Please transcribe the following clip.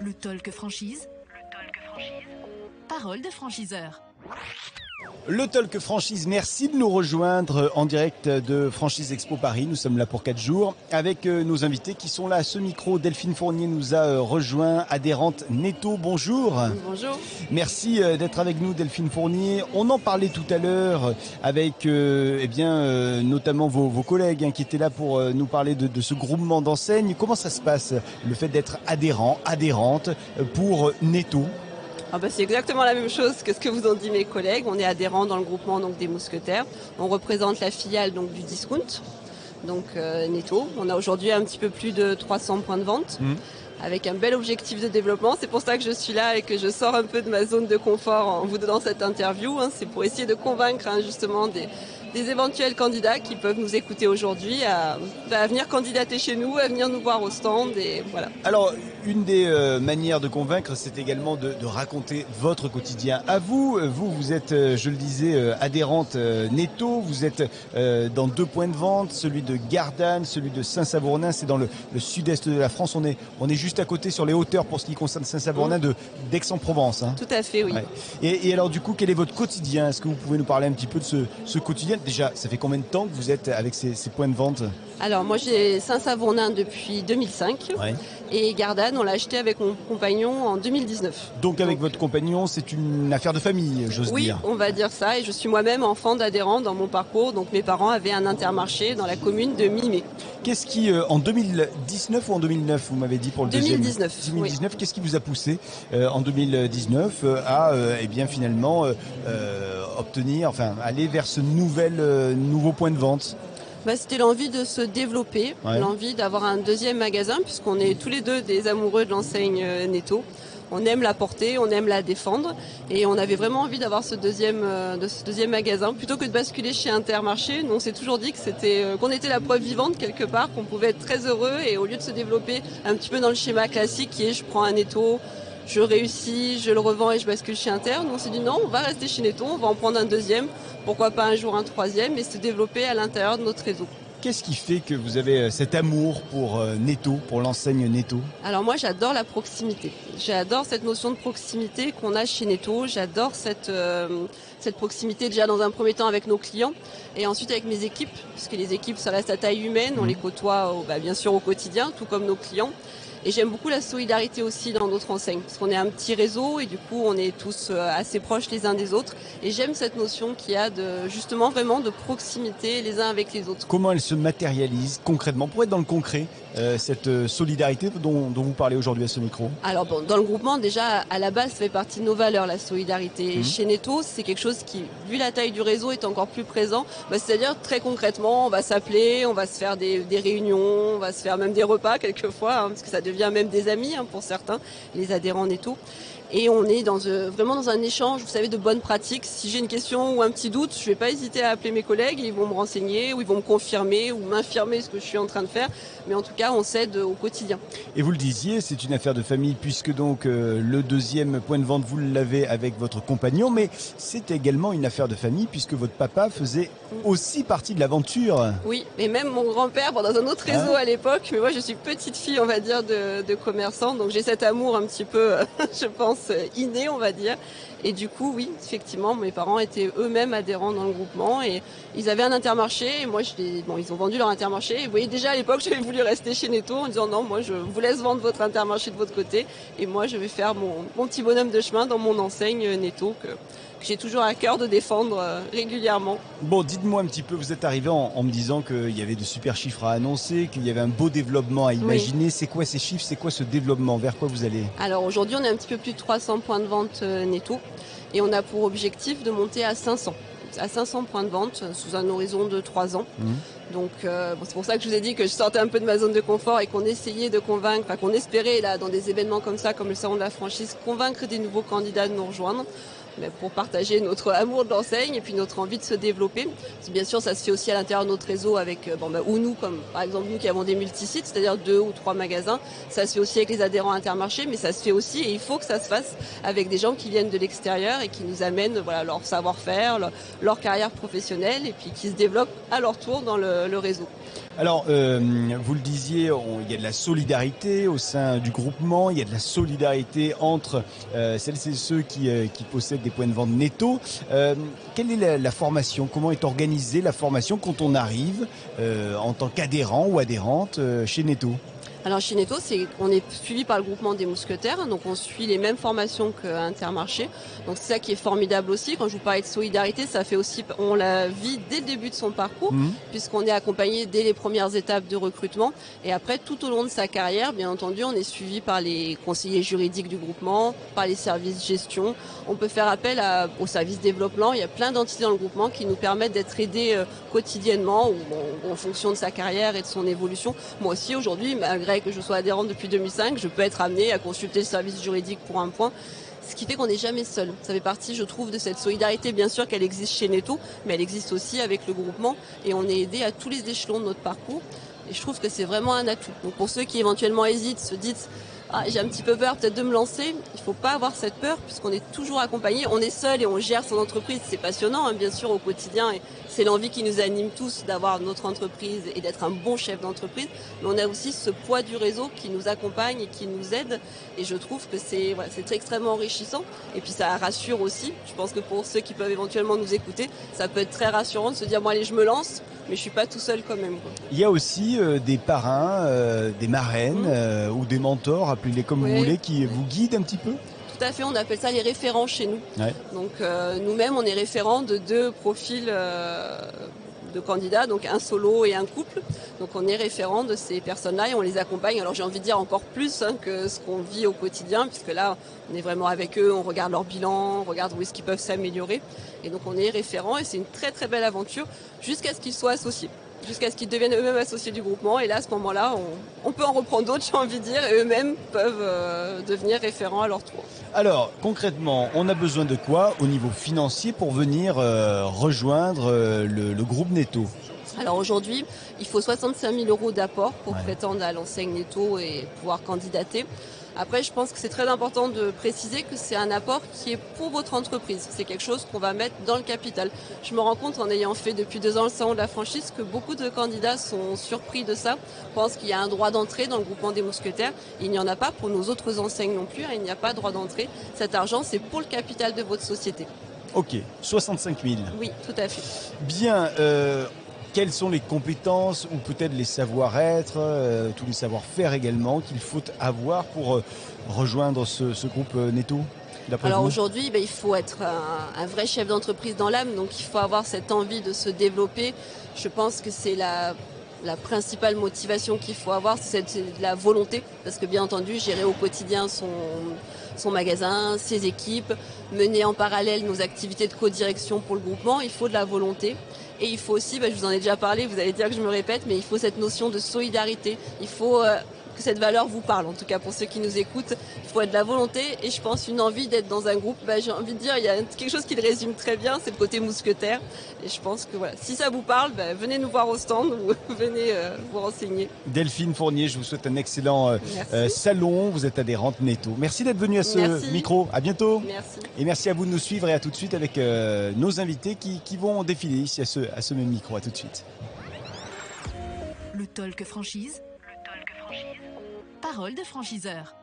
Le Talk Franchise. Parole de franchiseur. Le Talk Franchise, merci de nous rejoindre en direct de Franchise Expo Paris. Nous sommes là pour 4 jours avec nos invités qui sont là à ce micro. Delphine Fournier nous a rejoint, adhérente Netto. Bonjour. Bonjour. Merci d'être avec nous, Delphine Fournier. On en parlait tout à l'heure avec notamment vos collègues qui étaient là pour nous parler de ce groupement d'enseignes. Comment ça se passe, le fait d'être adhérente pour Netto? C'est exactement la même chose que ce que vous ont dit mes collègues. On est adhérents dans le groupement des Mousquetaires. On représente la filiale du discount, Netto. On a aujourd'hui un petit peu plus de 300 points de vente. Avec un bel objectif de développement. C'est pour ça que je suis là et que je sors un peu de ma zone de confort en vous donnant cette interview. C'est pour essayer de convaincre justement des éventuels candidats qui peuvent nous écouter aujourd'hui à venir candidater chez nous, à venir nous voir au stand. Et voilà. Alors, une des manières de convaincre, c'est également de raconter votre quotidien à vous. Vous êtes, je le disais, adhérente Netto. Vous êtes dans 2 points de vente, celui de Gardanne, celui de Saint-Savournin. C'est dans le sud-est de la France. On est juste à côté sur les hauteurs pour ce qui concerne Saint-Savournin d'Aix-en-Provence. Tout à fait, oui. Ouais. Et alors du coup, quel est votre quotidien? Est-ce que vous pouvez nous parler un petit peu de ce quotidien? Déjà, ça fait combien de temps que vous êtes avec ces points de vente? Alors moi j'ai Saint-Savournin depuis 2005 et Gardanne on l'a acheté avec mon compagnon en 2019. Donc avec votre compagnon c'est une affaire de famille, j'ose dire. Oui, on va dire ça, et je suis moi-même enfant d'adhérent dans mon parcours, donc mes parents avaient un intermarché dans la commune de Mimé. Qu'est-ce qui, en 2019 ou en 2009 vous m'avez dit pour le 2019, deuxième 2019, oui. Qu'est-ce qui vous a poussé en 2019 à finalement aller vers ce nouveau point de vente? C'était l'envie de se développer, l'envie d'avoir un deuxième magasin, puisqu'on est tous les deux des amoureux de l'enseigne Netto. On aime la porter, on aime la défendre, et on avait vraiment envie d'avoir ce deuxième magasin, plutôt que de basculer chez Intermarché. Nous, on s'est toujours dit que qu'on était la preuve vivante quelque part, qu'on pouvait être très heureux, et au lieu de se développer un petit peu dans le schéma classique qui est je prends un Netto, je réussis, je le revends et je bascule chez Inter. Nous, on s'est dit non, on va rester chez Netto, on va en prendre un deuxième, pourquoi pas un jour un troisième, et se développer à l'intérieur de notre réseau. Qu'est-ce qui fait que vous avez cet amour pour Netto, pour l'enseigne Netto? Alors moi j'adore la proximité. J'adore cette notion de proximité qu'on a chez Netto. J'adore cette proximité déjà dans un premier temps avec nos clients et ensuite avec mes équipes, puisque les équipes ça reste à taille humaine, on les côtoie bien sûr au quotidien, tout comme nos clients. Et j'aime beaucoup la solidarité aussi dans notre enseigne, parce qu'on est un petit réseau et du coup on est tous assez proches les uns des autres. Et j'aime cette notion qu'il y a justement vraiment de proximité les uns avec les autres. Comment elle se matérialise concrètement, pour être dans le concret, cette solidarité dont vous parlez aujourd'hui à ce micro? Alors dans le groupement déjà à la base ça fait partie de nos valeurs, la solidarité. Et chez Netto c'est quelque chose qui, vu la taille du réseau, est encore plus présent. C'est-à-dire très concrètement on va s'appeler, on va se faire des réunions, on va se faire même des repas quelquefois, parce que ça devient même des amis pour certains, les adhérents Netto. Et on est vraiment dans un échange, vous savez, de bonnes pratiques. Si j'ai une question ou un petit doute, je ne vais pas hésiter à appeler mes collègues, ils vont me renseigner ou ils vont me confirmer ou m'infirmer ce que je suis en train de faire. Mais en tout cas, on s'aide au quotidien. Et vous le disiez, c'est une affaire de famille puisque donc le deuxième point de vente, vous l'avez avec votre compagnon. Mais c'est également une affaire de famille puisque votre papa faisait aussi partie de l'aventure. Oui, et même mon grand-père dans un autre réseau à l'époque. Mais moi, je suis petite fille, on va dire, de commerçant. Donc j'ai cet amour un petit peu, je pense, inné, on va dire. Et du coup, oui, effectivement, mes parents étaient eux-mêmes adhérents dans le groupement et ils avaient un Intermarché. Et moi, ils ont vendu leur Intermarché. Et vous voyez, déjà à l'époque, j'avais voulu rester chez Netto en disant non, moi, je vous laisse vendre votre Intermarché de votre côté. Et moi, je vais faire mon petit bonhomme de chemin dans mon enseigne Netto que j'ai toujours à cœur de défendre régulièrement. Bon, dites-moi un petit peu, vous êtes arrivé en me disant qu'il y avait de super chiffres à annoncer, qu'il y avait un beau développement à imaginer. Oui. C'est quoi ces chiffres? C'est quoi ce développement? Vers quoi vous allez? Alors aujourd'hui, on a un petit peu plus de 300 points de vente Netto et on a pour objectif de monter à 500. À 500 points de vente sous un horizon de 3 ans. Donc c'est pour ça que je vous ai dit que je sortais un peu de ma zone de confort et qu'on essayait de convaincre, qu'on espérait là dans des événements comme ça, comme le salon de la franchise, convaincre des nouveaux candidats de nous rejoindre. Pour partager notre amour de l'enseigne et puis notre envie de se développer. Bien sûr, ça se fait aussi à l'intérieur de notre réseau avec ou nous, comme par exemple nous qui avons des multisites, c'est-à-dire 2 ou 3 magasins. Ça se fait aussi avec les adhérents Intermarché, mais ça se fait aussi, et il faut que ça se fasse avec des gens qui viennent de l'extérieur et qui nous amènent leur savoir-faire, leur carrière professionnelle et puis qui se développent à leur tour dans le réseau. Alors, vous le disiez, il y a de la solidarité au sein du groupement, il y a de la solidarité entre celles et ceux qui possèdent des points de vente Netto. Quelle est la formation? Comment est organisée la formation quand on arrive en tant qu'adhérent ou adhérente chez Netto? Alors chez Netto, on est suivi par le groupement des mousquetaires, donc on suit les mêmes formations qu'à Intermarché. Donc c'est ça qui est formidable aussi. Quand je vous parlais de solidarité, ça fait aussi, on la vit dès le début de son parcours, puisqu'on est accompagné dès les premières étapes de recrutement. Et après, tout au long de sa carrière, bien entendu, on est suivi par les conseillers juridiques du groupement, par les services gestion. On peut faire appel au service développement. Il y a plein d'entités dans le groupement qui nous permettent d'être aidés quotidiennement ou en fonction de sa carrière et de son évolution. Moi aussi, aujourd'hui, malgré que je sois adhérente depuis 2005, je peux être amenée à consulter le service juridique pour un point. Ce qui fait qu'on n'est jamais seul. Ça fait partie, je trouve, de cette solidarité. Bien sûr qu'elle existe chez Netto, mais elle existe aussi avec le groupement. Et on est aidé à tous les échelons de notre parcours. Et je trouve que c'est vraiment un atout. Donc pour ceux qui éventuellement hésitent, se disent j'ai un petit peu peur peut-être de me lancer, il ne faut pas avoir cette peur puisqu'on est toujours accompagné. On est seul et on gère son entreprise. C'est passionnant, bien sûr, au quotidien. Et c'est l'envie qui nous anime tous d'avoir notre entreprise et d'être un bon chef d'entreprise. Mais on a aussi ce poids du réseau qui nous accompagne et qui nous aide. Et je trouve que c'est extrêmement enrichissant. Et puis ça rassure aussi. Je pense que pour ceux qui peuvent éventuellement nous écouter, ça peut être très rassurant de se dire allez, je me lance. Mais je suis pas tout seul quand même. Il y a aussi des parrains, des marraines ou des mentors, appelez-les comme vous voulez, qui vous guident un petit peu. Tout à fait, on appelle ça les référents chez nous. Ouais. Donc nous-mêmes, on est référents de 2 profils de candidats, donc un solo et un couple. Donc on est référents de ces personnes-là et on les accompagne. Alors j'ai envie de dire encore plus que ce qu'on vit au quotidien, puisque là, on est vraiment avec eux, on regarde leur bilan, on regarde où est-ce qu'ils peuvent s'améliorer. Et donc on est référents et c'est une très très belle aventure jusqu'à ce qu'ils soient associés. Jusqu'à ce qu'ils deviennent eux-mêmes associés du groupement. Et là, à ce moment-là, on peut en reprendre d'autres, j'ai envie de dire, et eux-mêmes peuvent devenir référents à leur tour. Alors, concrètement, on a besoin de quoi au niveau financier pour venir rejoindre le groupe Netto? Alors aujourd'hui, il faut 65 000 € d'apport pour prétendre à l'enseigne Netto et pouvoir candidater. Après, je pense que c'est très important de préciser que c'est un apport qui est pour votre entreprise. C'est quelque chose qu'on va mettre dans le capital. Je me rends compte en ayant fait depuis 2 ans le salon de la franchise que beaucoup de candidats sont surpris de ça, pensent qu'il y a un droit d'entrée dans le groupement des mousquetaires. Il n'y en a pas pour nos autres enseignes non plus. Il n'y a pas de droit d'entrée. Cet argent, c'est pour le capital de votre société. Ok, 65 000. Oui, tout à fait. Bien. Quelles sont les compétences ou peut-être les savoir-être, tous les savoir-faire également qu'il faut avoir pour rejoindre ce groupe Netto? Alors aujourd'hui, il faut être un vrai chef d'entreprise dans l'âme, donc il faut avoir cette envie de se développer. Je pense que c'est la principale motivation qu'il faut avoir, c'est la volonté, parce que bien entendu, gérer au quotidien son magasin, ses équipes, mener en parallèle nos activités de co-direction pour le groupement, il faut de la volonté. Et il faut aussi, je vous en ai déjà parlé, vous allez dire que je me répète, mais il faut cette notion de solidarité. Il faut que cette valeur vous parle, en tout cas pour ceux qui nous écoutent. Il faut être de la volonté et je pense une envie d'être dans un groupe. J'ai envie de dire, il y a quelque chose qui le résume très bien, c'est le côté mousquetaire. Et je pense que si ça vous parle, venez nous voir au stand ou venez vous renseigner. Delphine Fournier, je vous souhaite un excellent salon. Vous êtes adhérente Netto. Merci d'être venue à ce micro. À bientôt. Merci. Et merci à vous de nous suivre et à tout de suite avec nos invités qui vont défiler ici à ce même micro. À tout de suite. Le talk franchise. Parole de franchiseur.